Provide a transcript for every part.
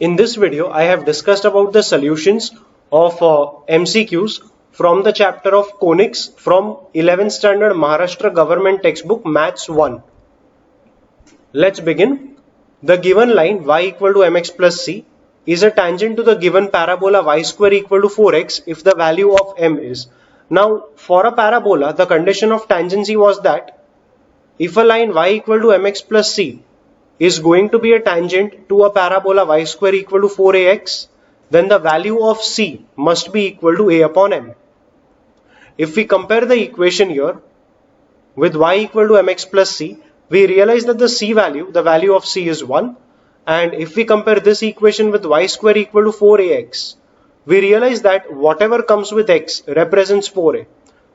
In this video, I have discussed about the solutions of MCQs from the chapter of conics from 11th standard Maharashtra government textbook Maths 1. Let's begin. The given line y equal to mx plus c is a tangent to the given parabola y square equal to 4x if the value of m is. Now, for a parabola, the condition of tangency was that if a line y equal to mx plus c is going to be a tangent to a parabola y square equal to 4ax, then the value of c must be equal to a upon m. If we compare the equation here with y equal to mx plus c, we realize that the c value, the value of c is 1. And if we compare this equation with y square equal to 4ax, we realize that whatever comes with x represents 4a.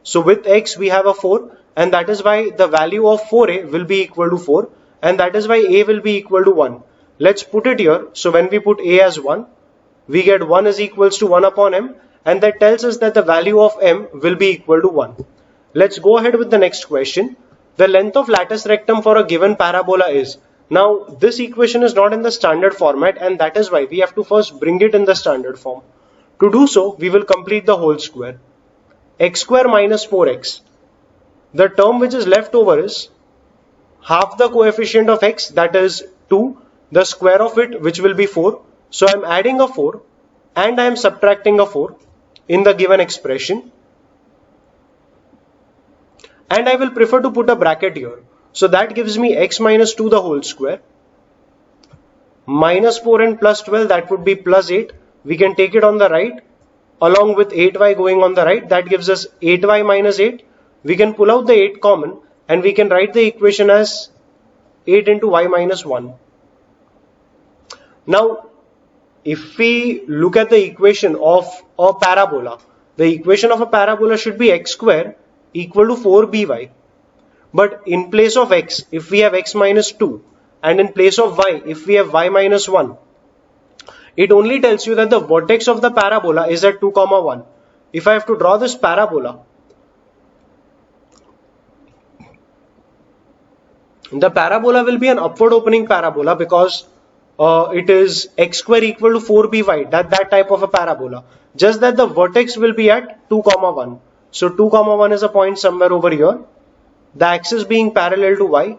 So with x we have a 4, and that is why the value of 4a will be equal to 4, and that is why a will be equal to 1. Let's put it here. So when we put a as 1, we get 1 is equals to 1 upon m, and that tells us that the value of m will be equal to 1. Let's go ahead with the next question. The length of lattice rectum for a given parabola is. Now this equation is not in the standard format, and that is why we have to first bring it in the standard form. To do so, we will complete the whole square. X square minus 4x. The term which is left over is half the coefficient of x, that is 2, the square of it, which will be 4. So I am adding a 4 and I am subtracting a 4 in the given expression. And I will prefer to put a bracket here. So that gives me x minus 2 the whole square. Minus 4 and plus 12, that would be plus 8. We can take it on the right along with 8y going on the right. That gives us 8y minus 8. We can pull out the 8 common and we can write the equation as 8 into y minus 1. Now, if we look at the equation of a parabola, the equation of a parabola should be x square equal to 4by. But in place of x, if we have x minus 2, and in place of y, if we have y minus 1, it only tells you that the vertex of the parabola is at 2, 1. If I have to draw this parabola, the parabola will be an upward opening parabola because it is x square equal to 4by, that type of a parabola. Just that the vertex will be at 2, 1. So 2, 1 is a point somewhere over here. The axis being parallel to y.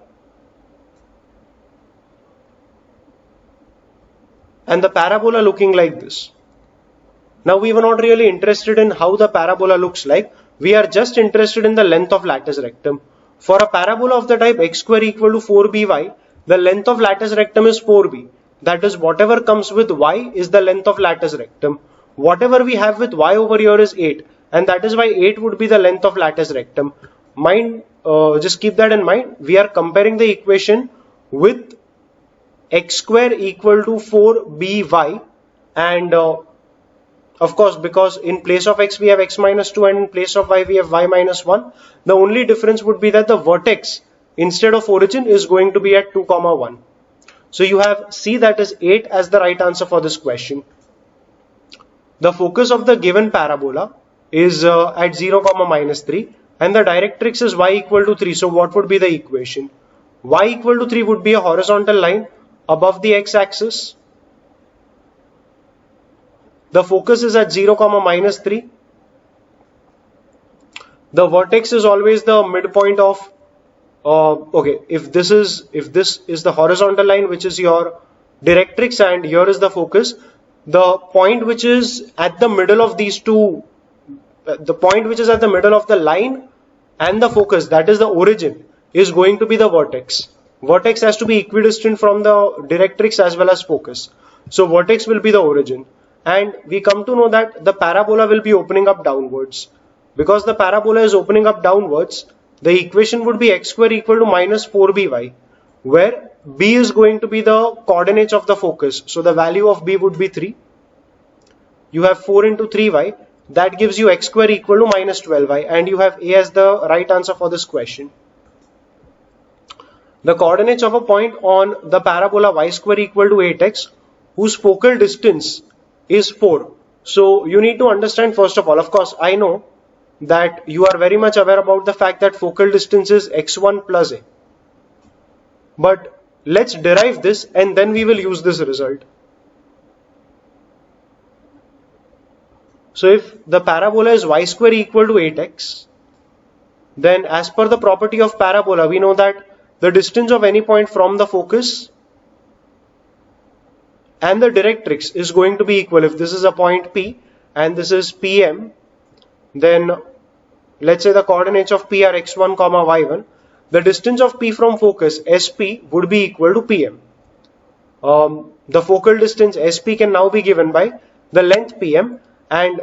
And the parabola looking like this. Now we were not really interested in how the parabola looks like. We are just interested in the length of lattice rectum. For a parabola of the type x square equal to 4by, the length of lattice rectum is 4b. That is, whatever comes with y is the length of lattice rectum. Whatever we have with y over here is 8. And that is why 8 would be the length of lattice rectum. Just keep that in mind. We are comparing the equation with x square equal to 4by, and of course, because in place of x we have x minus 2 and in place of y we have y minus 1, the only difference would be that the vertex instead of origin is going to be at 2, 1. So you have C, that is 8, as the right answer for this question. The focus of the given parabola is at 0, minus 3, and the directrix is y equal to 3. So what would be the equation? Y equal to 3 would be a horizontal line above the x-axis. The focus is at 0, minus 3. The vertex is always the midpoint of if this is the horizontal line, which is your directrix, and here is the focus, the point which is at the middle of these two, the point which is at the middle of the line and the focus, that is the origin, is going to be the vertex. Vertex has to be equidistant from the directrix as well as focus. So vertex will be the origin. And we come to know that the parabola will be opening up downwards. Because the parabola is opening up downwards, the equation would be x square equal to minus 4by, where b is going to be the coordinates of the focus. So the value of b would be 3. You have 4 into 3y. That gives you x square equal to minus 12y, and you have a as the right answer for this question. The coordinates of a point on the parabola y square equal to 8x, whose focal distance is 4. So you need to understand, first of all, of course, I know that you are very much aware about the fact that focal distance is x1 plus a. But let's derive this and then we will use this result. So if the parabola is y square equal to 8x, then as per the property of parabola, we know that the distance of any point from the focus and the directrix is going to be equal. If this is a point P and this is PM, then let's say the coordinates of P are x1 comma y1. The distance of P from focus SP would be equal to PM. The focal distance SP can now be given by the length PM, and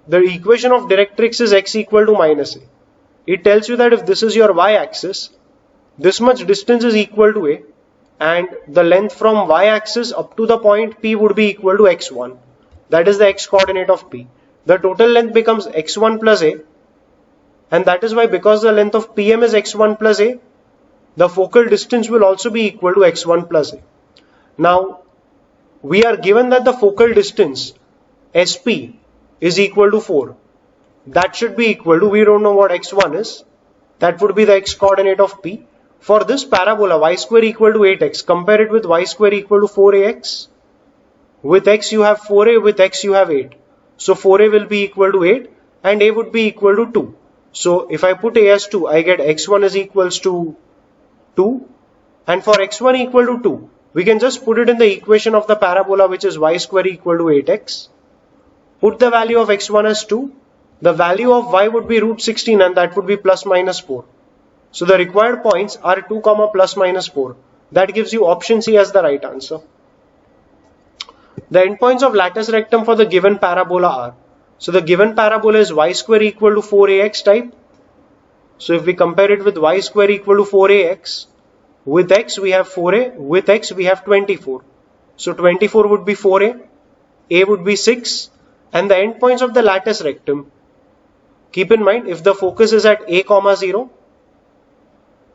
the equation of directrix is x equal to minus a. It tells you that if this is your y-axis, this much distance is equal to a, and the length from y-axis up to the point P would be equal to x1. That is the x coordinate of P. The total length becomes x1 plus a, and that is why, because the length of PM is x1 plus a, the focal distance will also be equal to x1 plus a. Now, we are given that the focal distance SP is equal to 4. That should be equal to, we don't know what x1 is, that would be the x coordinate of P. For this parabola, y square equal to 8x, compare it with y square equal to 4ax. With x you have 4a, with x you have 8. So 4a will be equal to 8 and a would be equal to 2. So if I put a as 2, I get x1 is equals to 2, and for x1 equal to 2, we can just put it in the equation of the parabola, which is y square equal to 8x. Put the value of x1 as 2. The value of y would be root 16, and that would be plus minus 4. So the required points are 2 comma plus minus 4. That gives you option C as the right answer. The endpoints of lattice rectum for the given parabola are, so the given parabola is y square equal to 4ax type. So if we compare it with y square equal to 4ax, with x we have 4a, with x we have 24. So 24 would be 4a, a would be 6, and the endpoints of the lattice rectum, keep in mind, if the focus is at a comma 0,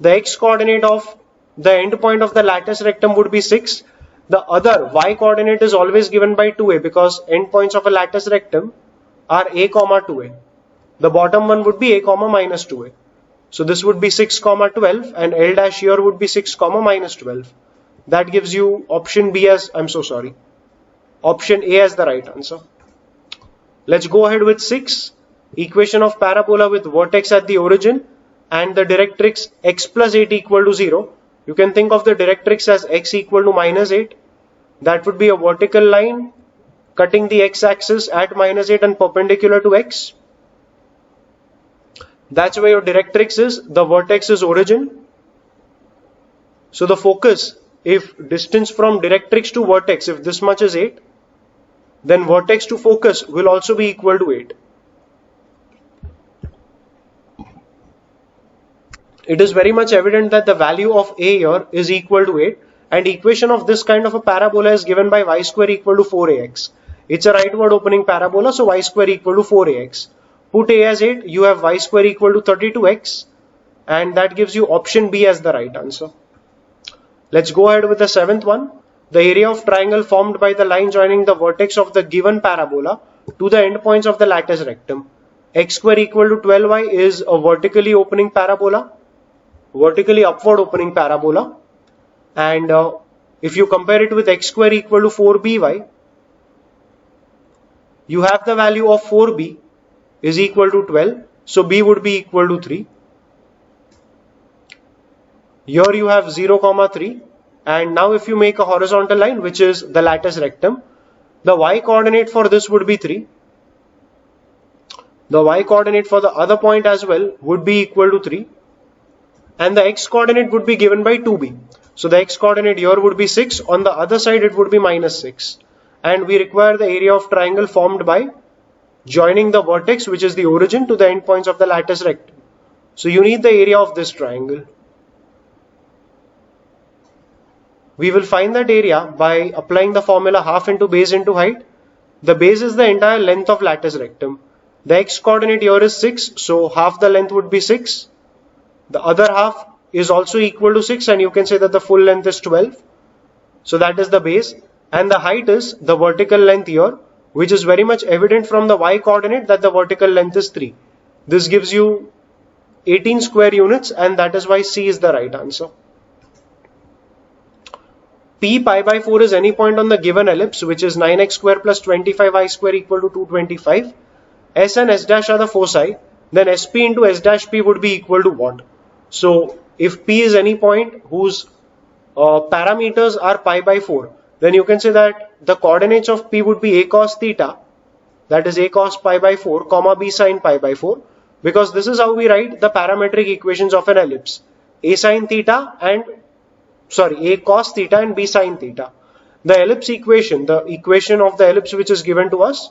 the x coordinate of the endpoint of the lattice rectum would be 6. The other y coordinate is always given by 2a, because endpoints of a lattice rectum are a comma 2a. The bottom one would be a comma minus 2a. So this would be 6 comma 12, and L dash here would be 6 comma minus 12. That gives you option B as, option A as the right answer. Let's go ahead with 6. Equation of parabola with vertex at the origin and the directrix x plus 8 equal to 0. You can think of the directrix as x equal to minus 8. That would be a vertical line cutting the x-axis at minus 8 and perpendicular to x. That's where your directrix is. The vertex is origin. So the focus, if distance from directrix to vertex, if this much is 8, then vertex to focus will also be equal to 8. It is very much evident that the value of a here is equal to 8, and equation of this kind of a parabola is given by y square equal to 4ax. It's a rightward opening parabola, so y square equal to 4ax. Put a as 8, you have y square equal to 32x, and that gives you option B as the right answer. Let's go ahead with the 7th one. The area of triangle formed by the line joining the vertex of the given parabola to the endpoints of the lattice rectum. X square equal to 12y is a vertically opening parabola, vertically upward opening parabola, and if you compare it with x square equal to 4by, you have the value of 4b is equal to 12, so b would be equal to 3. Here you have 0 comma 3, and now if you make a horizontal line, which is the lattice rectum, the y coordinate for this would be 3. The y coordinate for the other point as well would be equal to 3, and the x coordinate would be given by 2b. So the x coordinate here would be 6, on the other side it would be minus 6, and we require the area of triangle formed by joining the vertex, which is the origin, to the endpoints of the lattice rectum. So you need the area of this triangle. We will find that area by applying the formula half into base into height. The base is the entire length of lattice rectum. The x coordinate here is 6, so half the length would be 6. The other half is also equal to 6, and you can say that the full length is 12. So that is the base, and the height is the vertical length here, which is very much evident from the y coordinate that the vertical length is 3. This gives you 18 square units, and that is why C is the right answer. P pi by 4 is any point on the given ellipse, which is 9x square plus 25y square equal to 225. S and S dash are the foci, then SP into S dash P would be equal to what? So if P is any point whose parameters are pi by 4, then you can say that the coordinates of P would be A cos theta, that is A cos pi by 4, comma B sin pi by 4, because this is how we write the parametric equations of an ellipse. A sin theta and, A cos theta and B sin theta. The ellipse equation, the equation of the ellipse which is given to us,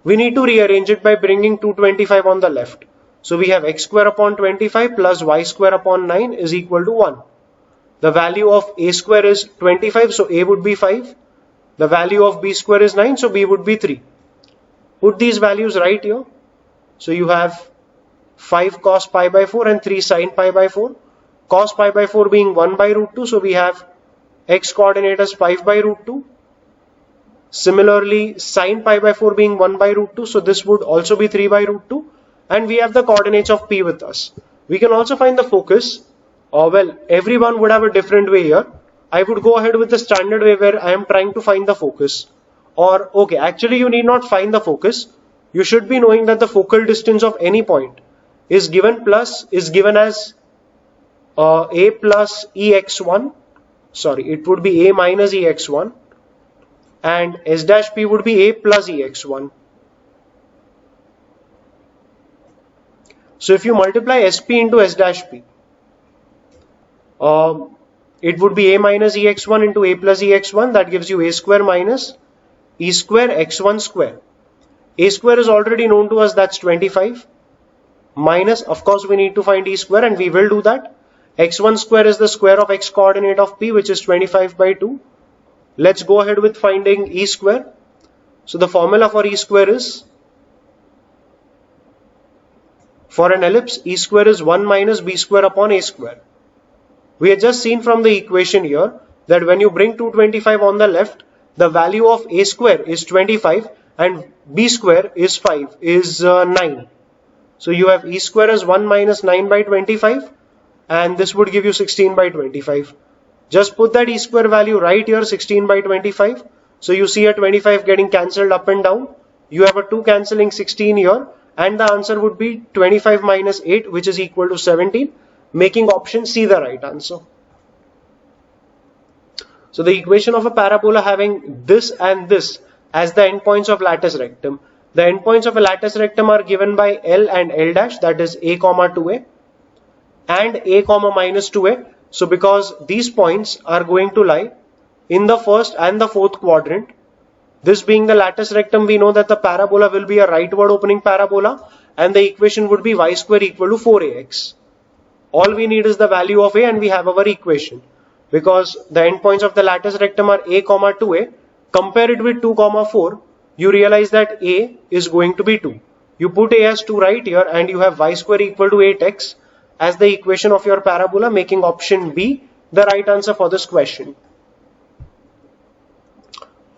we need to rearrange it by bringing 225 on the left. So we have x square upon 25 plus y square upon 9 is equal to 1. The value of a square is 25, so a would be 5. The value of b square is 9, so b would be 3. Put these values right here. So you have 5 cos pi by 4 and 3 sin pi by 4. Cos pi by 4 being 1 by root 2, so we have x coordinate as 5 by root 2. Similarly, sin pi by 4 being 1 by root 2, so this would also be 3 by root 2. And we have the coordinates of P with us. We can also find the focus. Well, everyone would have a different way here. I would go ahead with the standard way where I am trying to find the focus. Or, okay, actually you need not find the focus. You should be knowing that the focal distance of any point is given as a plus ex1. Sorry, it would be a minus ex1. And S dash P would be a plus ex1. So if you multiply SP into S dash P, it would be a minus ex1 into a plus ex1. That gives you a square minus e square x1 square. A square is already known to us, that's 25. Minus, of course, we need to find e square and we will do that. X1 square is the square of x coordinate of P, which is 25 by 2. Let's go ahead with finding e square. So the formula for e square is, for an ellipse, e square is 1 minus b square upon a square. We had just seen from the equation here that when you bring 225 on the left, the value of a square is 25 and b square is 9. So you have e square as 1 minus 9 by 25 and this would give you 16 by 25. Just put that e square value right here, 16 by 25. So you see a 25 getting cancelled up and down. You have a 2 cancelling 16 here. And the answer would be 25 minus 8, which is equal to 17, making option C the right answer. So the equation of a parabola having this and this as the endpoints of lattice rectum. The endpoints of a lattice rectum are given by L and L dash, that is a comma 2a and a comma minus 2a. So because these points are going to lie in the first and the fourth quadrant, this being the lattice rectum, we know that the parabola will be a rightward opening parabola and the equation would be y square equal to 4ax. All we need is the value of a and we have our equation. Because the endpoints of the lattice rectum are a comma 2a, compare it with 2 comma 4, you realize that a is going to be 2. You put a as 2 right here and you have y square equal to 8x as the equation of your parabola, making option B the right answer for this question.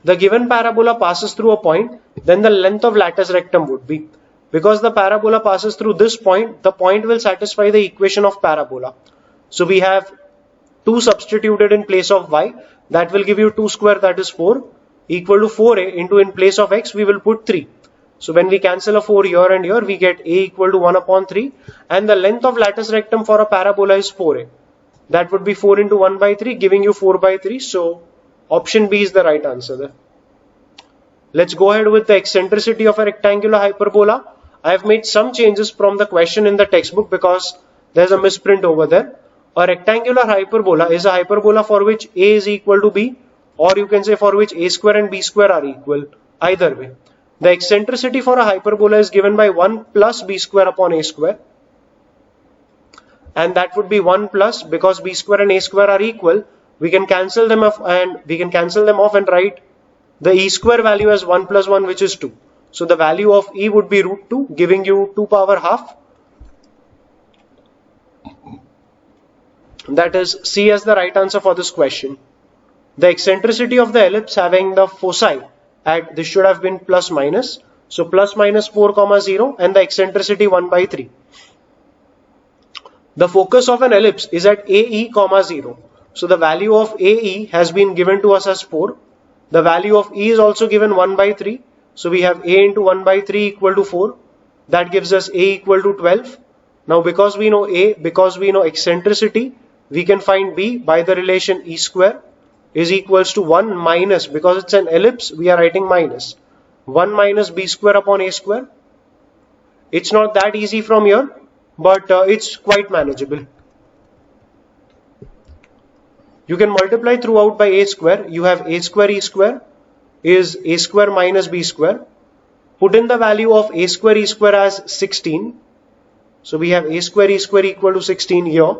The given parabola passes through a point, then the length of lattice rectum would be. Because the parabola passes through this point, the point will satisfy the equation of parabola. So we have 2 substituted in place of y, that will give you 2 square, that is 4, equal to 4a into, in place of x we will put 3. So when we cancel a 4 here and here, we get a equal to 1 upon 3 and the length of lattice rectum for a parabola is 4a. That would be 4 into 1 by 3 giving you 4 by 3. So option B is the right answer there. Let's go ahead with the eccentricity of a rectangular hyperbola. I have made some changes from the question in the textbook because there's a misprint over there. A rectangular hyperbola is a hyperbola for which a is equal to b, or you can say for which a square and b square are equal. Either way. The eccentricity for a hyperbola is given by 1 plus b square upon a square. And that would be 1 plus, because b square and a square are equal, we can cancel them off and write the e square value as 1 plus 1, which is 2. So the value of e would be root 2, giving you 2 power half. That is C as the right answer for this question. The eccentricity of the ellipse having the foci at, this should have been plus minus. So plus minus 4 comma 0 and the eccentricity 1 by 3. The focus of an ellipse is at AE comma 0. So the value of AE has been given to us as 4. The value of E is also given 1 by 3. So we have A into 1 by 3 equal to 4. That gives us A equal to 12. Now because we know A, because we know eccentricity, we can find B by the relation E square is equals to 1 minus, because it's an ellipse, we are writing minus, 1 minus B square upon A square. It's not that easy from here, but it's quite manageable. You can multiply throughout by A square. You have A square E square is A square minus B square. Put in the value of A square E square as 16. So we have A square E square equal to 16 here.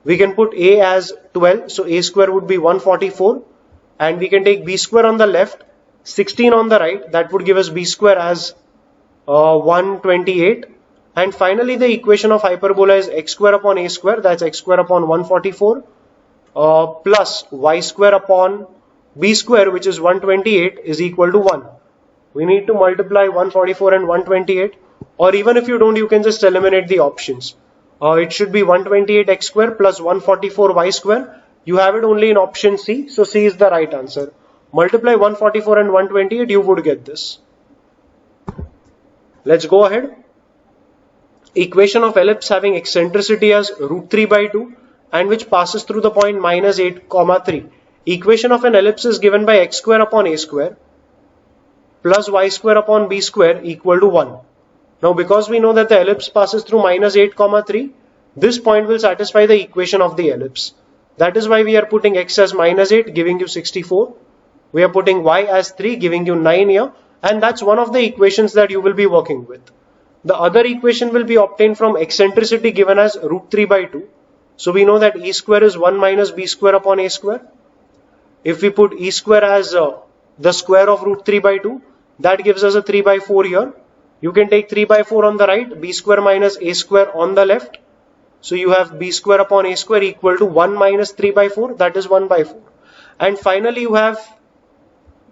We can put A as 12. So A square would be 144. And we can take B square on the left, 16 on the right. That would give us B square as 128. And finally the equation of hyperbola is x square upon A square. That's x square upon 144 plus y square upon B square, which is 128, is equal to 1. We need to multiply 144 and 128, or even if you don't, you can just eliminate the options. It should be 128 x square plus 144 y square. You have it only in option C, so C is the right answer. Multiply 144 and 128, you would get this. Let's go ahead. Equation of ellipse having eccentricity as root 3 by 2 and which passes through the point minus 8, 3. Equation of an ellipse is given by x square upon A square plus y square upon B square equal to 1. Now because we know that the ellipse passes through minus 8, 3, this point will satisfy the equation of the ellipse. That is why we are putting x as minus 8 giving you 64. We are putting y as 3 giving you 9 here, and that's one of the equations that you will be working with. The other equation will be obtained from eccentricity given as root 3 by 2. So we know that E square is 1 minus B square upon A square. If we put E square as the square of root 3 by 2, that gives us a 3 by 4 here. You can take 3 by 4 on the right, B square minus A square on the left. So you have B square upon A square equal to 1 minus 3 by 4, that is 1 by 4. And finally you have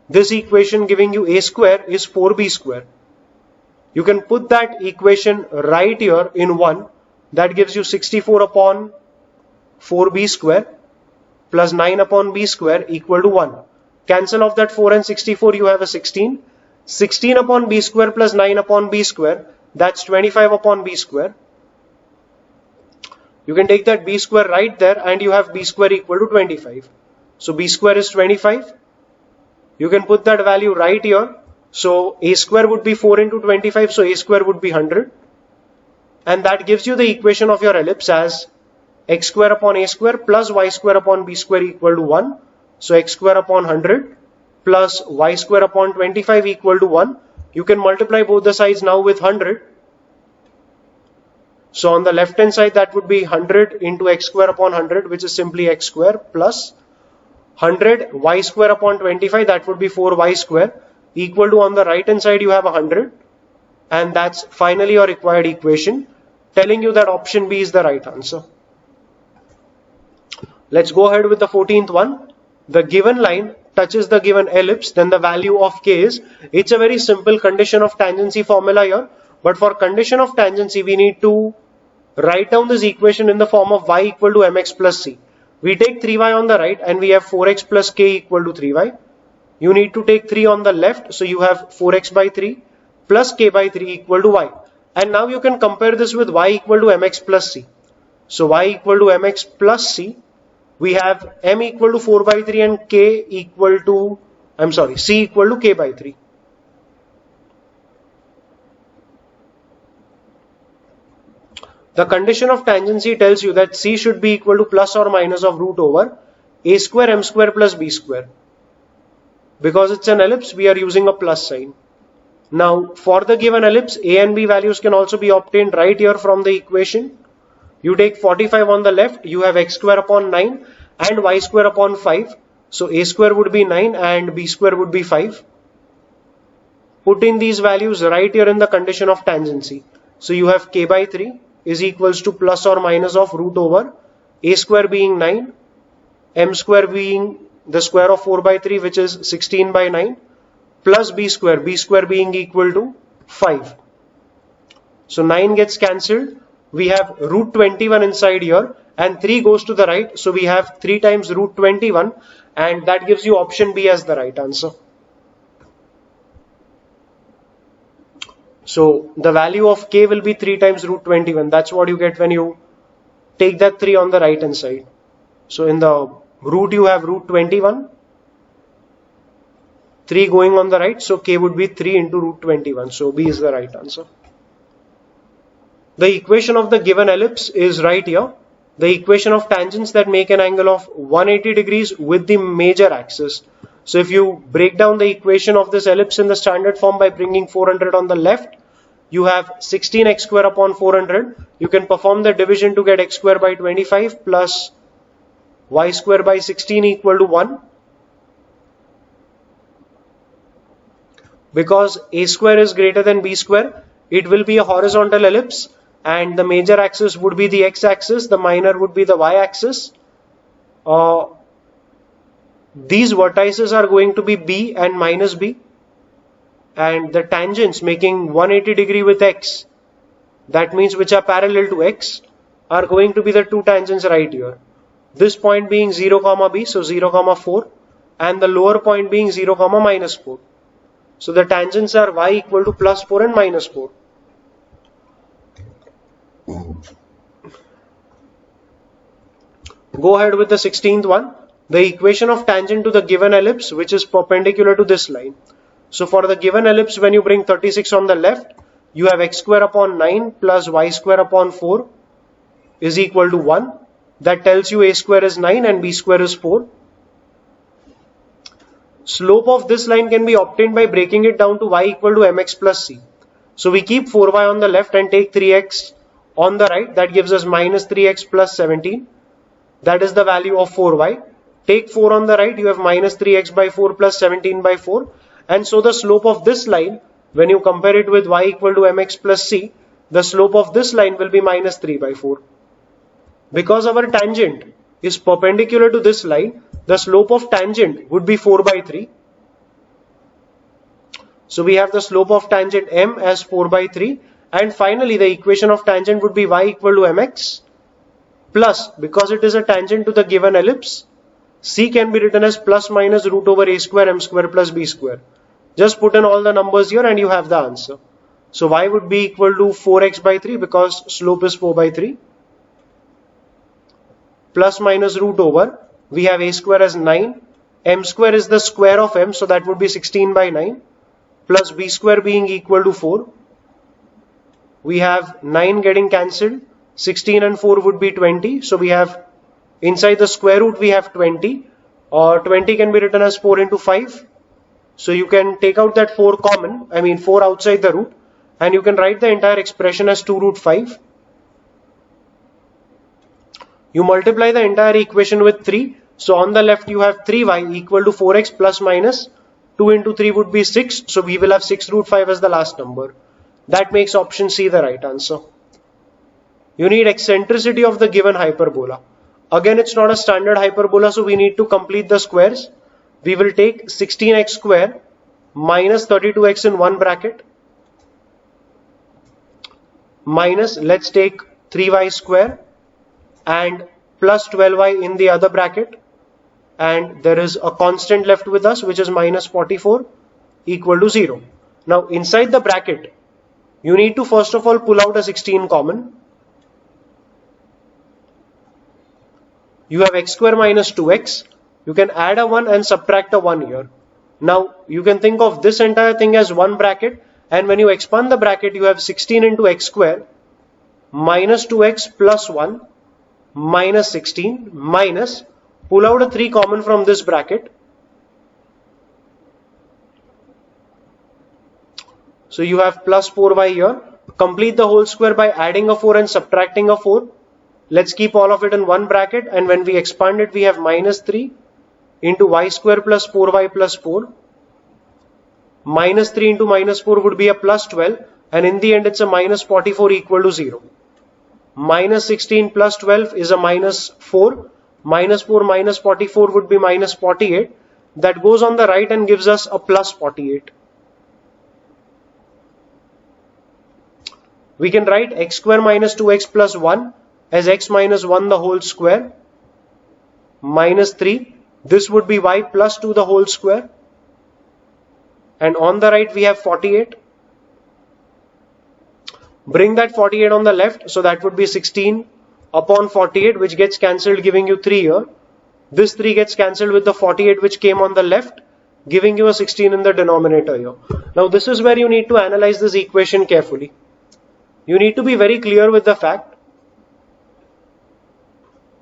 this equation giving you A square is 4B square. You can put that equation right here in 1. That gives you 64 upon 4B square plus 9 upon B square equal to 1. Cancel off that 4 and 64, you have a 16. 16 upon B square plus 9 upon B square, that's 25 upon B square. You can take that B square right there and you have B square equal to 25. So B square is 25. You can put that value right here. So A square would be 4 into 25, so A square would be 100. And that gives you the equation of your ellipse as x square upon A square plus y square upon B square equal to 1. So x square upon 100 plus y square upon 25 equal to 1. You can multiply both the sides now with 100. So on the left hand side that would be 100 into x square upon 100, which is simply x square, plus 100 y square upon 25, that would be 4y square, equal to on the right hand side you have 100, and that's finally your required equation telling you that option B is the right answer. Let's go ahead with the 14th one. The given line touches the given ellipse, then the value of k is, it's a very simple condition of tangency formula here, but for condition of tangency we need to write down this equation in the form of y equal to mx plus c. We take 3y on the right and we have 4x plus k equal to 3y. You need to take 3 on the left, so you have 4x by 3 plus k by 3 equal to y. And now you can compare this with y equal to mx plus c. So y equal to mx plus c, we have m equal to 4 by 3 and k equal to, c equal to k by 3. The condition of tangency tells you that c should be equal to plus or minus of root over a square m square plus b square. Because it's an ellipse, we are using a plus sign. Now, for the given ellipse, a and b values can also be obtained right here from the equation. You take 45 on the left, you have x square upon 9 and y square upon 5. So a square would be 9 and b square would be 5. Put in these values right here in the condition of tangency. So you have k by 3 is equals to plus or minus of root over a square being 9, m square being the square of 4 by 3, which is 16 by 9, plus b square being equal to 5. So 9 gets cancelled. We have root 21 inside here and 3 goes to the right. So we have 3 times root 21 and that gives you option B as the right answer. So the value of k will be 3 times root 21. That's what you get when you take that 3 on the right hand side. So in the root you have root 21, 3 going on the right, so k would be 3 into root 21. So B is the right answer. The equation of the given ellipse is right here. The equation of tangents that make an angle of 180 degrees with the major axis. So if you break down the equation of this ellipse in the standard form by bringing 400 on the left, you have 16x square upon 400. You can perform the division to get x square by 25 plus y square by 16 equal to 1. Because a square is greater than b square, it will be a horizontal ellipse, and the major axis would be the x-axis, the minor would be the y-axis. These vertices are going to be b and minus b, and the tangents making 180 degree with x, that means which are parallel to x, are going to be the two tangents right here. This point being 0 comma b, so 0 comma 4, and the lower point being 0 comma minus 4. So the tangents are y equal to plus 4 and minus 4. Go ahead with the 16th one. The equation of tangent to the given ellipse which is perpendicular to this line. So for the given ellipse, when you bring 36 on the left, you have x square upon 9 plus y square upon 4 is equal to 1. That tells you a square is 9 and b square is 4. Slope of this line can be obtained by breaking it down to y equal to mx plus c. So we keep 4y on the left and take 3x on the right. That gives us minus 3x plus 17. That is the value of 4y. Take 4 on the right, you have minus 3x by 4 plus 17 by 4. And so the slope of this line, when you compare it with y equal to mx plus c, the slope of this line will be minus 3 by 4. Because our tangent is perpendicular to this line, the slope of tangent would be 4 by 3. So we have the slope of tangent m as 4 by 3. And finally the equation of tangent would be y equal to mx plus, because it is a tangent to the given ellipse, c can be written as plus minus root over a square m square plus b square. Just put in all the numbers here and you have the answer. So y would be equal to 4x by 3 because slope is 4 by 3. Plus minus root over, we have a square as 9, m square is the square of m, so that would be 16 by 9, plus b square being equal to 4. We have 9 getting cancelled, 16 and 4 would be 20, so we have inside the square root we have 20, or 20 can be written as 4 into 5. So you can take out that 4 common, 4 outside the root, and you can write the entire expression as 2 root 5. You multiply the entire equation with 3. So on the left you have 3y equal to 4x plus minus 2 into 3 would be 6. So we will have 6 root 5 as the last number. That makes option C the right answer. You need eccentricity of the given hyperbola. Again, it's not a standard hyperbola, so we need to complete the squares. We will take 16x square minus 32x in one bracket minus, let's take 3y square and plus 12y in the other bracket, and there is a constant left with us which is minus 44 equal to 0. Now inside the bracket you need to first of all pull out a 16 common. You have x square minus 2x. You can add a 1 and subtract a 1 here. Now you can think of this entire thing as one bracket, and when you expand the bracket you have 16 into x square minus 2x plus 1 minus 16 minus, pull out a 3 common from this bracket. So you have plus 4y here. Complete the whole square by adding a 4 and subtracting a 4. Let's keep all of it in one bracket, and when we expand it we have minus 3 into y square plus 4y plus 4. Minus 3 into minus 4 would be a plus 12, and in the end it's a minus 44 equal to 0. Minus 16 plus 12 is a minus 4. Minus 4 minus 44 would be minus 48. That goes on the right and gives us a plus 48. We can write x square minus 2x plus 1 as x minus 1 the whole square minus 3. This would be y plus 2 the whole square. And on the right we have 48. Bring that 48 on the left, so that would be 16 upon 48, which gets cancelled, giving you 3 here. This 3 gets cancelled with the 48 which came on the left, giving you a 16 in the denominator here. Now this is where you need to analyze this equation carefully. You need to be very clear with the fact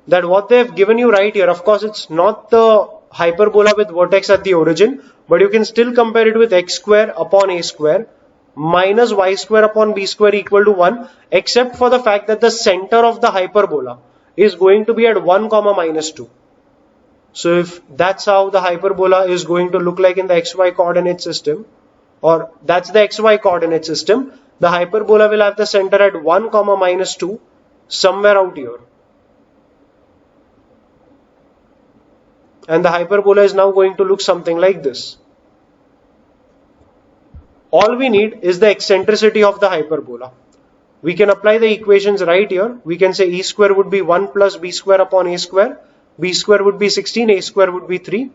that what they have given you right here, of course it's not the hyperbola with vertex at the origin, but you can still compare it with x square upon a square minus y square upon b square equal to 1, except for the fact that the center of the hyperbola is going to be at 1 comma minus 2. So if that's how the hyperbola is going to look like in the xy coordinate system, or that's the xy coordinate system, the hyperbola will have the center at 1 comma minus 2 somewhere out here. And the hyperbola is now going to look something like this. All we need is the eccentricity of the hyperbola. We can apply the equations right here. We can say e square would be 1 plus b square upon a square. B square would be 16, a square would be 3.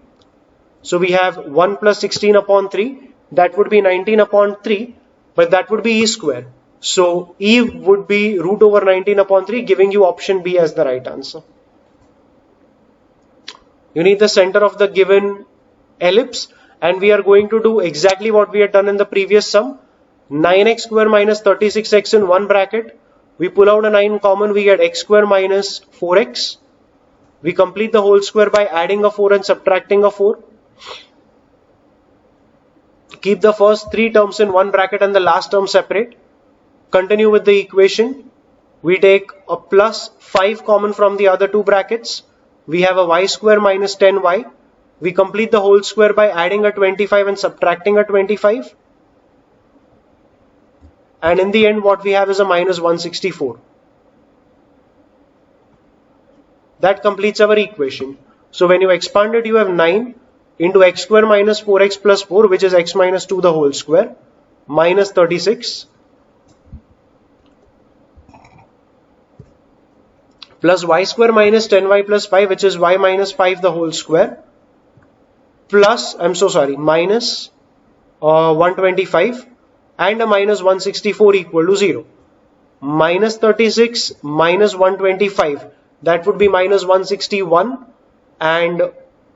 So we have 1 plus 16 upon 3. That would be 19 upon 3. But that would be e square. So e would be root over 19 upon 3, giving you option B as the right answer. You need the center of the given ellipse. And we are going to do exactly what we had done in the previous sum. 9x square minus 36x in one bracket. We pull out a 9 common, we get x square minus 4x. We complete the whole square by adding a 4 and subtracting a 4. Keep the first 3 terms in one bracket and the last term separate. Continue with the equation. We take a plus 5 common from the other two brackets. We have a y square minus 10y. We complete the whole square by adding a 25 and subtracting a 25. And in the end, what we have is a minus 164. That completes our equation. So when you expand it, you have 9 into x square minus 4x plus 4, which is x minus 2 the whole square, minus 36, plus y square minus 10y plus 5, which is y minus 5 the whole square, plus, minus 125 and a minus 164 equal to 0. Minus 36 minus 125, that would be minus 161, and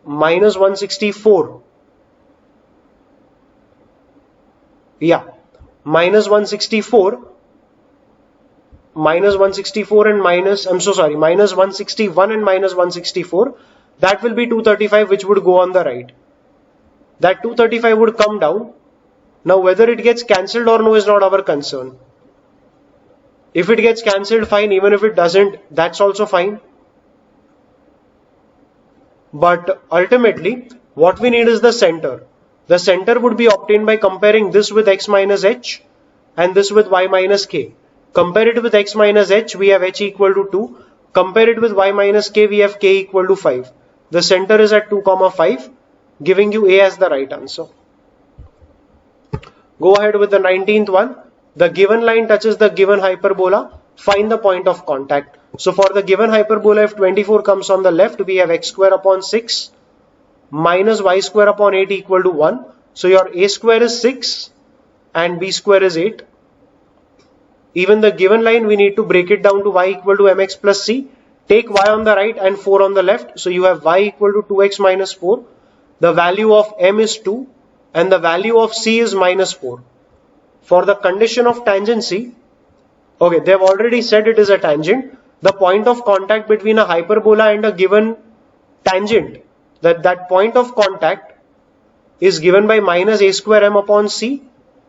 minus 164. Yeah, minus 164, minus 164 and minus 161 and minus 164. That will be 235, which would go on the right. That 235 would come down. Now whether it gets cancelled or no is not our concern. If it gets cancelled, fine. Even if it doesn't, that's also fine. But ultimately, what we need is the center. The center would be obtained by comparing this with x minus h and this with y minus k. Compare it with x minus h, we have h equal to 2. Compare it with y minus k, we have k equal to 5. The center is at 2, 5, giving you A as the right answer. Go ahead with the 19th one. The given line touches the given hyperbola. Find the point of contact. So for the given hyperbola, if 24 comes on the left, we have x square upon 6 minus y square upon 8 equal to 1. So your a square is 6 and b square is 8. Even the given line, we need to break it down to y equal to mx plus c. Take y on the right and 4 on the left. So you have y equal to 2x minus 4. The value of m is 2 and the value of c is minus 4. For the condition of tangency, okay, they have already said it is a tangent. The point of contact between a hyperbola and a given tangent, that point of contact is given by minus a square m upon c,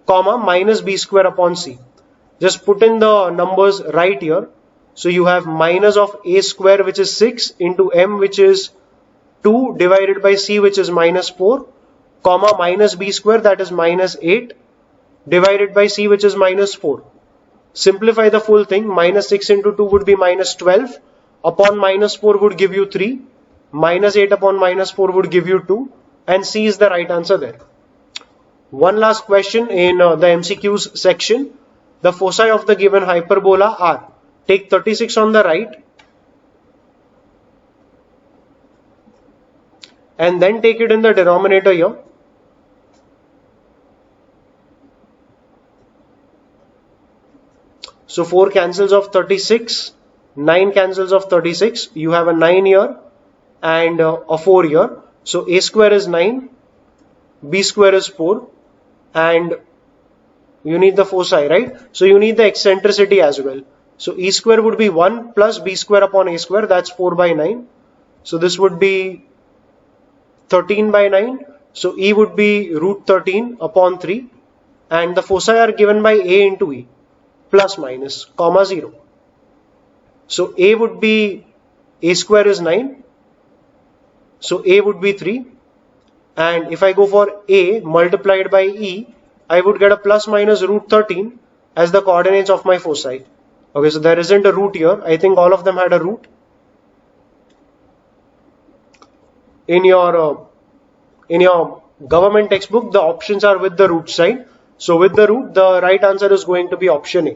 comma, minus b square upon c. Just put in the numbers right here. So you have minus of a square, which is 6, into m, which is 2, divided by c, which is minus 4, comma, minus b square, that is minus 8, divided by c, which is minus 4. Simplify the full thing. Minus 6 into 2 would be minus 12. Upon minus 4 would give you 3. Minus 8 upon minus 4 would give you 2. And C is the right answer there. One last question in the MCQs section. The foci of the given hyperbola are. Take 36 on the right. And then take it in the denominator here. So 4 cancels of 36, 9 cancels of 36. You have a 9 here and a 4 here. So a square is 9, b square is 4, and you need the foci, right? So you need the eccentricity as well. So e square would be 1 plus b square upon a square, that's 4 by 9. So this would be 13 by 9. So e would be root 13 upon 3, and the foci are given by a into e, plus minus, comma 0. So a would be, a square is 9, so a would be 3, and if I go for a multiplied by e, I would get a plus minus root 13 as the coordinates of my foci. Okay, so there isn't a root here. I think all of them had a root. In your government textbook, the options are with the root sign. So with the root, the right answer is going to be option A.